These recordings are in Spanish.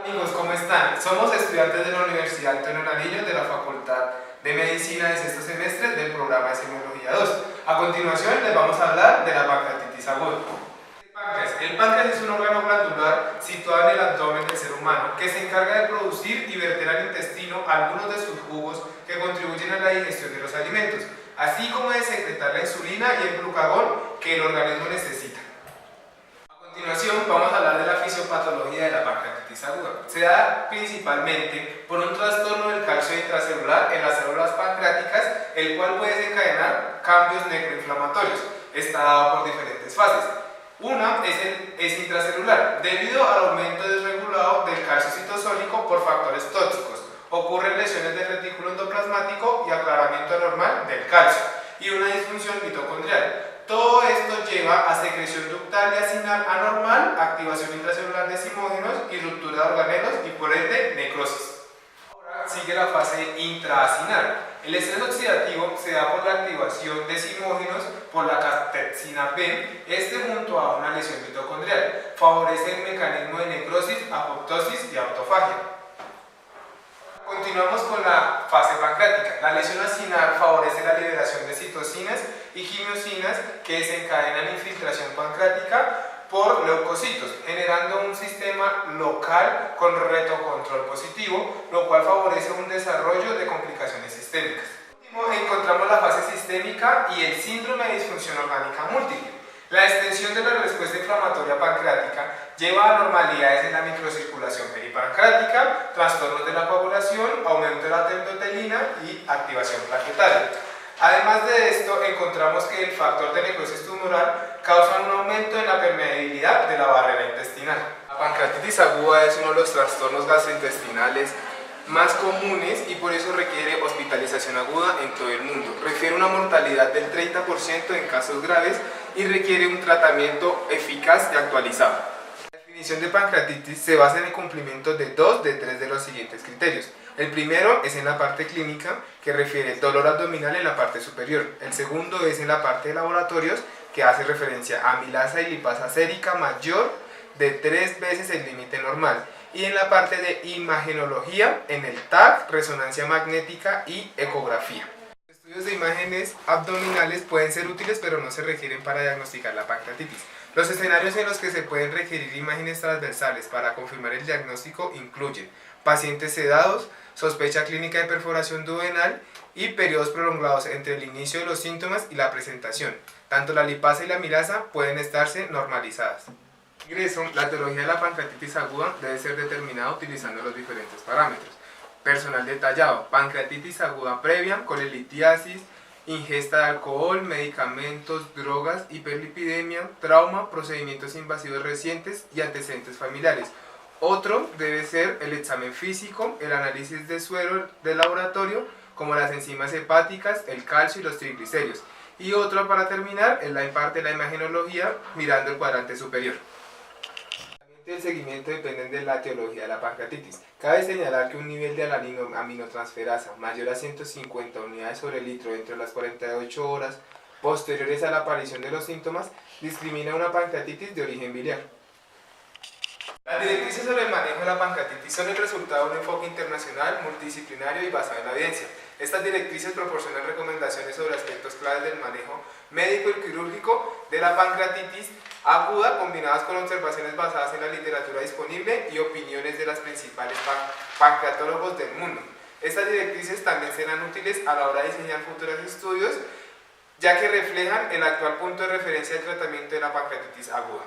Amigos, ¿cómo están? Somos estudiantes de la Universidad Antonio Nariño de la Facultad de Medicina de sexto semestre del programa de Semiología 2. A continuación les vamos a hablar de la pancreatitis aguda. El páncreas es un órgano glandular situado en el abdomen del ser humano que se encarga de producir y verter al intestino algunos de sus jugos que contribuyen a la digestión de los alimentos, así como de secretar la insulina y el glucagón que el organismo necesita. A continuación vamos a hablar de la fisiopatología de la pancreatitis aguda. Se da principalmente por un trastorno del calcio intracelular en las células pancreáticas, el cual puede desencadenar cambios necroinflamatorios. Está dado por diferentes fases. Una es intracelular, debido al aumento desregulado del calcio citosólico por factores tóxicos. Ocurren lesiones del retículo endoplasmático y aclaramiento anormal del calcio, y una disfunción mitocondrial. Todo esto lleva a secreción ductal y acinar anormal, activación intracelular de simógenos y ruptura de organelos y por ende necrosis. Ahora sigue la fase intraacinar. El estrés oxidativo se da por la activación de simógenos por la catepsina B, junto a una lesión mitocondrial. Favorece el mecanismo de necrosis, apoptosis y autofagia. Continuamos con la fase pancreática. La lesión acinar favorece la liberación de citocinas y quimiosinas que desencadenan infiltración pancreática por leucocitos, generando un sistema local con retocontrol positivo, lo cual favorece un desarrollo de complicaciones sistémicas. Por último, encontramos la fase sistémica y el síndrome de disfunción orgánica múltiple. La extensión de la respuesta inflamatoria pancreática lleva a anormalidades en la microcirculación peripancreática, trastornos de la coagulación, aumento de la endotelina y activación plaquetaria. Además de esto, encontramos que el factor de necrosis tumoral causa un aumento en la permeabilidad de la barrera intestinal. La pancreatitis aguda es uno de los trastornos gastrointestinales más comunes y por eso requiere hospitalización aguda en todo el mundo. Refiere una mortalidad del 30% en casos graves y requiere un tratamiento eficaz y actualizado. La definición de pancreatitis se basa en el cumplimiento de dos de tres de los siguientes criterios. El primero es en la parte clínica, que refiere el dolor abdominal en la parte superior. El segundo es en la parte de laboratorios, que hace referencia a amilasa y lipasa sérica mayor de 3 veces el límite normal. Y en la parte de imagenología, en el TAC, resonancia magnética y ecografía. Los estudios de imágenes abdominales pueden ser útiles, pero no se requieren para diagnosticar la pancreatitis. Los escenarios en los que se pueden requerir imágenes transversales para confirmar el diagnóstico incluyen pacientes sedados, sospecha clínica de perforación duodenal y periodos prolongados entre el inicio de los síntomas y la presentación. Tanto la lipasa y la amilasa pueden estarse normalizadas. Ingreso, la etiología de la pancreatitis aguda debe ser determinada utilizando los diferentes parámetros. Personal detallado, pancreatitis aguda previa, colelitiasis, ingesta de alcohol, medicamentos, drogas, hiperlipidemia, trauma, procedimientos invasivos recientes y antecedentes familiares. Otro debe ser el examen físico, el análisis de suero de laboratorio, como las enzimas hepáticas, el calcio y los triglicéridos. Y otro, para terminar, es la parte de la imagenología, mirando el cuadrante superior. El seguimiento dependen de la etiología de la pancreatitis. Cabe señalar que un nivel de aminotransferasa mayor a 150 unidades sobre litro dentro de las 48 horas posteriores a la aparición de los síntomas discrimina una pancreatitis de origen biliar. Las directrices sobre el manejo de la pancreatitis son el resultado de un enfoque internacional, multidisciplinario y basado en la evidencia. Estas directrices proporcionan recomendaciones sobre aspectos claves del manejo médico y quirúrgico de la pancreatitis aguda, combinadas con observaciones basadas en la literatura disponible y opiniones de los principales pancreatólogos del mundo. Estas directrices también serán útiles a la hora de diseñar futuros estudios, ya que reflejan el actual punto de referencia del tratamiento de la pancreatitis aguda.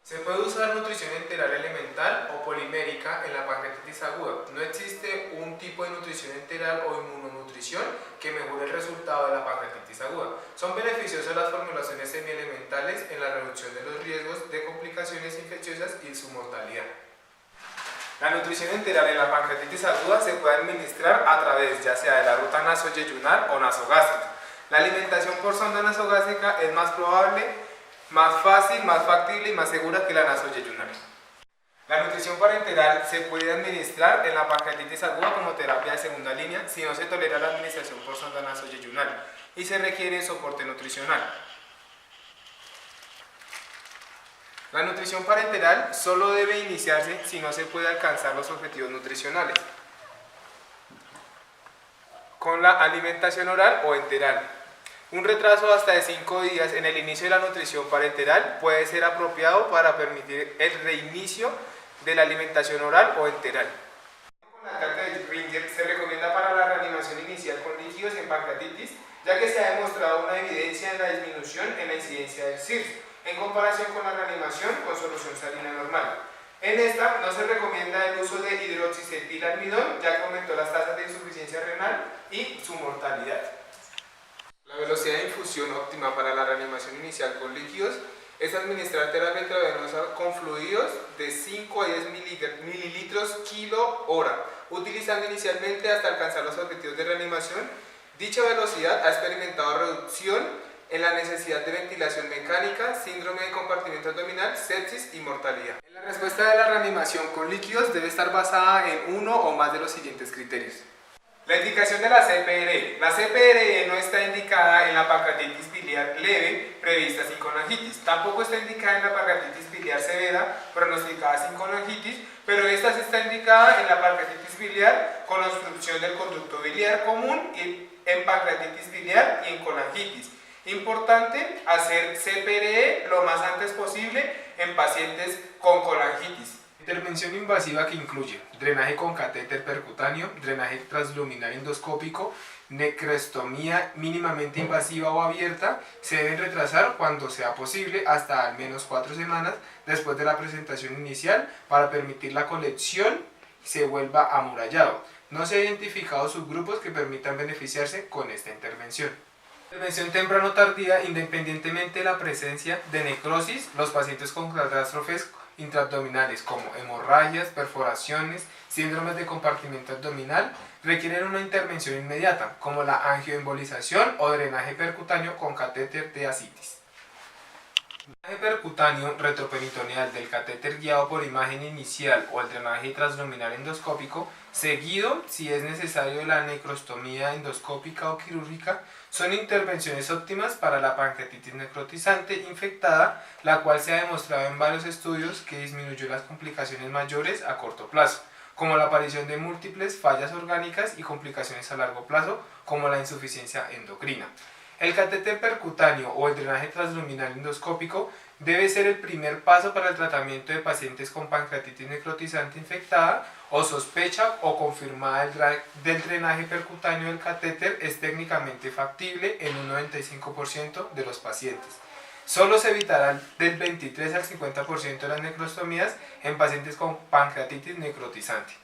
Se puede usar nutrición enteral elemental o polimérica en la pancreatitis aguda. No existe un tipo de nutrición enteral o inmunonutrición que mejore el resultado de la pancreatitis aguda. Son beneficiosas las formulaciones semielementales en la reducción de los riesgos de complicaciones infecciosas y su mortalidad. La nutrición enteral en la pancreatitis aguda se puede administrar a través ya sea de la ruta nasoyeyunar o nasogástrica. La alimentación por sonda nasogástrica es más probable, más fácil, más factible y más segura que la nasoyeyunar. La nutrición parenteral se puede administrar en la pancreatitis aguda como terapia de segunda línea si no se tolera la administración por sonda nasoyeyunar y se requiere soporte nutricional. La nutrición parenteral solo debe iniciarse si no se puede alcanzar los objetivos nutricionales con la alimentación oral o enteral. Un retraso hasta de 5 días en el inicio de la nutrición parenteral puede ser apropiado para permitir el reinicio de la alimentación oral o enteral. Con la carta de Ringer se recomienda para la reanimación inicial con líquidos en pancreatitis, ya que se ha demostrado una evidencia en la disminución en la incidencia del CIRS, en comparación con la reanimación con solución salina normal. En esta no se recomienda el uso de hidroxicetilalmidón, ya que aumentó las tasas de insuficiencia renal y su mortalidad. La velocidad de infusión óptima para la reanimación inicial con líquidos es administrar terapia intravenosa con fluidos de 5 a 10 mililitros kilo hora, utilizando inicialmente hasta alcanzar los objetivos de reanimación. Dicha velocidad ha experimentado reducción en la necesidad de ventilación mecánica, síndrome de compartimiento abdominal, sepsis y mortalidad. La respuesta de la reanimación con líquidos debe estar basada en uno o más de los siguientes criterios. La indicación de la CPRE. La CPRE no está indicada en la pancreatitis biliar leve prevista sin colangitis. Tampoco está indicada en la pancreatitis biliar severa pronosticada sin colangitis, pero esta sí está indicada en la pancreatitis biliar con obstrucción del conducto biliar común y en pancreatitis biliar y en colangitis. Importante hacer CPRE lo más antes posible en pacientes con colangitis. Intervención invasiva que incluye drenaje con catéter percutáneo, drenaje transluminal endoscópico, necrostomía mínimamente invasiva o abierta, se deben retrasar cuando sea posible hasta al menos 4 semanas después de la presentación inicial para permitir la colección y se vuelva amurallado. No se han identificado subgrupos que permitan beneficiarse con esta intervención. Intervención temprano tardía, independientemente de la presencia de necrosis, los pacientes con catástrofes intraabdominales como hemorragias, perforaciones, síndromes de compartimiento abdominal requieren una intervención inmediata, como la angioembolización o drenaje percutáneo con catéter de ascitis. El drenaje percutáneo retroperitoneal del catéter guiado por imagen inicial o el drenaje transluminal endoscópico, seguido, si es necesario, de la necrostomía endoscópica o quirúrgica, son intervenciones óptimas para la pancreatitis necrotizante infectada, la cual se ha demostrado en varios estudios que disminuyó las complicaciones mayores a corto plazo, como la aparición de múltiples fallas orgánicas y complicaciones a largo plazo, como la insuficiencia endocrina. El catéter percutáneo o el drenaje transluminal endoscópico debe ser el primer paso para el tratamiento de pacientes con pancreatitis necrotizante infectada o sospecha o confirmada del drenaje percutáneo del catéter es técnicamente factible en un 95% de los pacientes. Solo se evitará del 23 al 50% de las necrostomías en pacientes con pancreatitis necrotizante.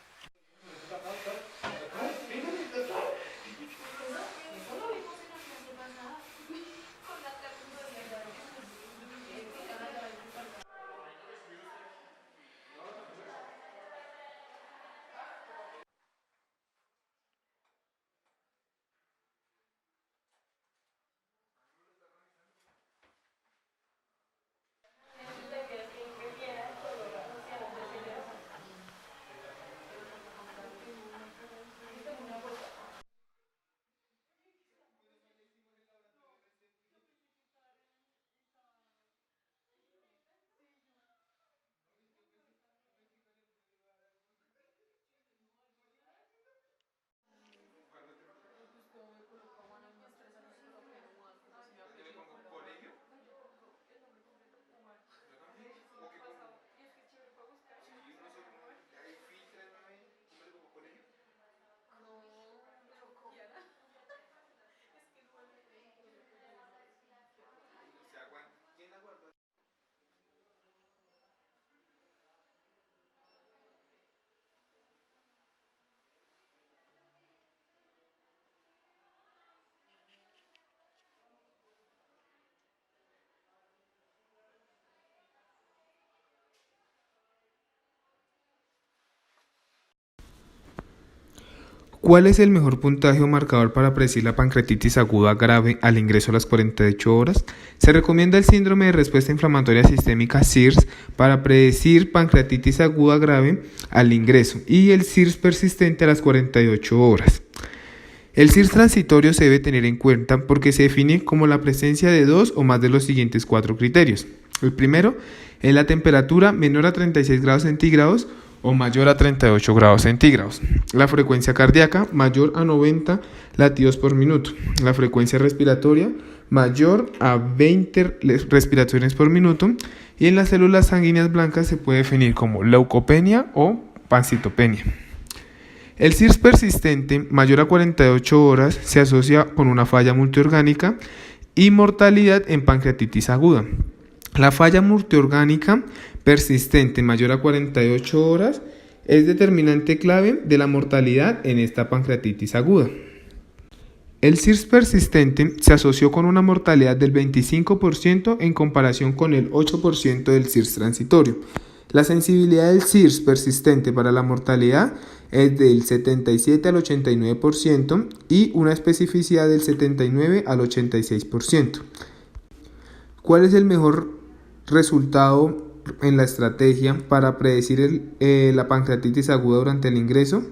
¿Cuál es el mejor puntaje o marcador para predecir la pancreatitis aguda grave al ingreso a las 48 horas? Se recomienda el síndrome de respuesta inflamatoria sistémica SIRS para predecir pancreatitis aguda grave al ingreso y el SIRS persistente a las 48 horas. El SIRS transitorio se debe tener en cuenta porque se define como la presencia de 2 o más de los siguientes 4 criterios. El primero es la temperatura menor a 36 grados centígrados o mayor a 38 grados centígrados. La frecuencia cardíaca mayor a 90 latidos por minuto. La frecuencia respiratoria mayor a 20 respiraciones por minuto. Y en las células sanguíneas blancas se puede definir como leucopenia o pancitopenia. El CIRS persistente mayor a 48 horas se asocia con una falla multiorgánica y mortalidad en pancreatitis aguda. La falla multiorgánica persistente mayor a 48 horas es determinante clave de la mortalidad en esta pancreatitis aguda. El CIRS persistente se asoció con una mortalidad del 25% en comparación con el 8% del CIRS transitorio. La sensibilidad del CIRS persistente para la mortalidad es del 77 al 89% y una especificidad del 79 al 86%. ¿Cuál es el mejor resultado en la estrategia para predecir la pancreatitis aguda durante el ingreso?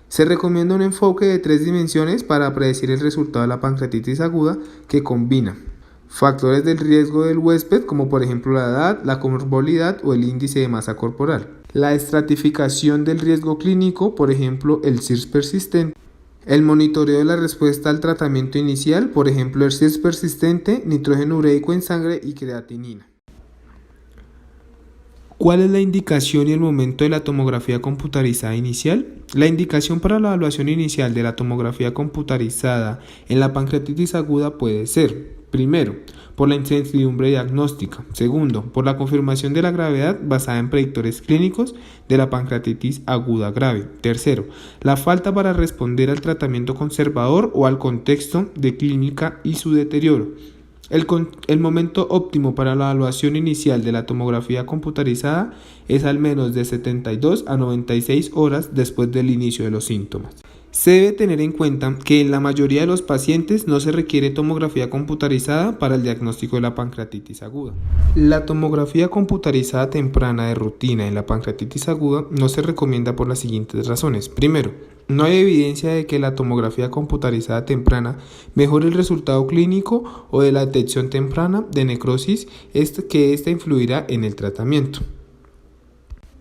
Se recomienda un enfoque de 3 dimensiones para predecir el resultado de la pancreatitis aguda que combina factores del riesgo del huésped, como por ejemplo la edad, la comorbilidad o el índice de masa corporal. La estratificación del riesgo clínico, por ejemplo el CIRS persistente. El monitoreo de la respuesta al tratamiento inicial, por ejemplo el CIRS persistente, nitrógeno ureico en sangre y creatinina. ¿Cuál es la indicación y el momento de la tomografía computarizada inicial? La indicación para la evaluación inicial de la tomografía computarizada en la pancreatitis aguda puede ser: primero, por la incertidumbre diagnóstica; segundo, por la confirmación de la gravedad basada en predictores clínicos de la pancreatitis aguda grave; tercero, la falta para responder al tratamiento conservador o al contexto de clínica y su deterioro. El momento óptimo para la evaluación inicial de la tomografía computarizada es al menos de 72 a 96 horas después del inicio de los síntomas. Se debe tener en cuenta que en la mayoría de los pacientes no se requiere tomografía computarizada para el diagnóstico de la pancreatitis aguda. La tomografía computarizada temprana de rutina en la pancreatitis aguda no se recomienda por las siguientes razones. Primero, no hay evidencia de que la tomografía computarizada temprana mejore el resultado clínico o de la detección temprana de necrosis que ésta influirá en el tratamiento.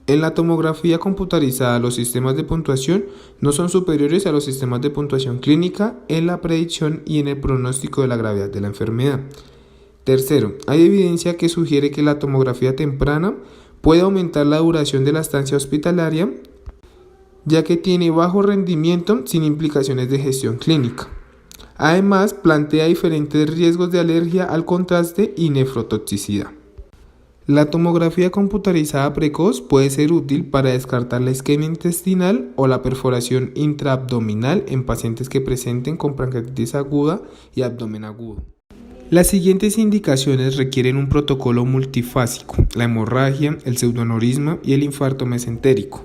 En la tomografía computarizada, los sistemas de puntuación no son superiores a los sistemas de puntuación clínica en la predicción y en el pronóstico de la gravedad de la enfermedad. Tercero, hay evidencia que sugiere que la tomografía temprana puede aumentar la duración de la estancia hospitalaria, ya que tiene bajo rendimiento sin implicaciones de gestión clínica. Además, plantea diferentes riesgos de alergia al contraste y nefrotoxicidad. La tomografía computarizada precoz puede ser útil para descartar la isquemia intestinal o la perforación intraabdominal en pacientes que presenten con pancreatitis aguda y abdomen agudo. Las siguientes indicaciones requieren un protocolo multifásico: la hemorragia, el pseudoaneurisma y el infarto mesentérico.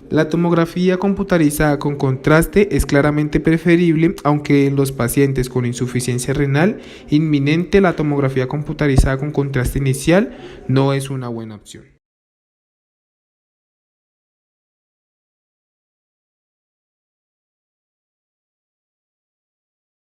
La tomografía computarizada con contraste es claramente preferible, aunque en los pacientes con insuficiencia renal inminente la tomografía computarizada con contraste inicial no es una buena opción.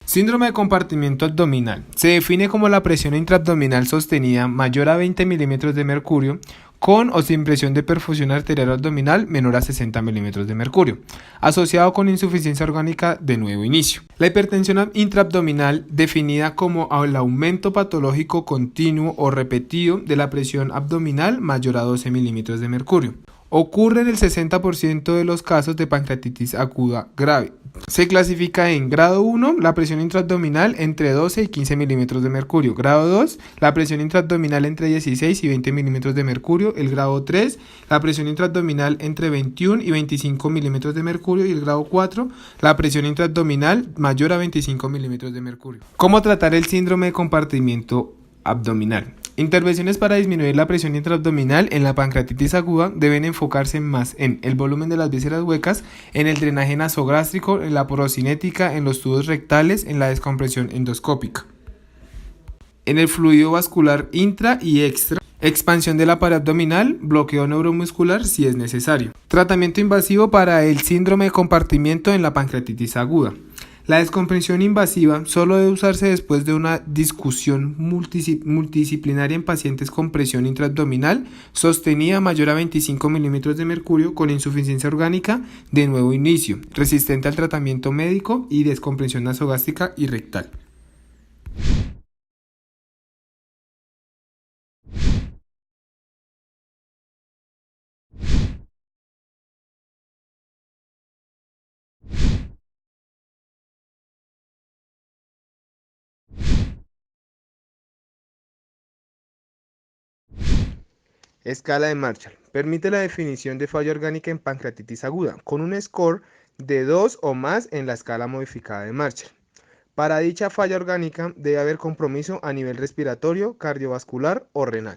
Síndrome de compartimiento abdominal. Se define como la presión intraabdominal sostenida mayor a 20 milímetros de mercurio con o sin presión de perfusión arterial abdominal menor a 60 milímetros de mercurio, asociado con insuficiencia orgánica de nuevo inicio. La hipertensión intraabdominal, definida como el aumento patológico continuo o repetido de la presión abdominal mayor a 12 milímetros de mercurio. Ocurre en el 60% de los casos de pancreatitis aguda grave. Se clasifica en grado 1, la presión intraabdominal entre 12 y 15 milímetros de mercurio. Grado 2, la presión intraabdominal entre 16 y 20 milímetros de mercurio. El grado 3, la presión intraabdominal entre 21 y 25 milímetros de mercurio. Y el grado 4, la presión intraabdominal mayor a 25 milímetros de mercurio. ¿Cómo tratar el síndrome de compartimiento abdominal? Intervenciones para disminuir la presión intraabdominal en la pancreatitis aguda deben enfocarse más en el volumen de las vísceras huecas, en el drenaje nasogástrico, en la porocinética, en los tubos rectales, en la descompresión endoscópica, en el fluido vascular intra y extra, expansión de la pared abdominal, bloqueo neuromuscular si es necesario. Tratamiento invasivo para el síndrome de compartimiento en la pancreatitis aguda. La descompresión invasiva solo debe usarse después de una discusión multidisciplinaria en pacientes con presión intraabdominal sostenida mayor a 25 milímetros de mercurio con insuficiencia orgánica de nuevo inicio, resistente al tratamiento médico y descompresión nasogástrica y rectal. Escala de Marshall. Permite la definición de falla orgánica en pancreatitis aguda, con un score de 2 o más en la escala modificada de Marshall. Para dicha falla orgánica debe haber compromiso a nivel respiratorio, cardiovascular o renal.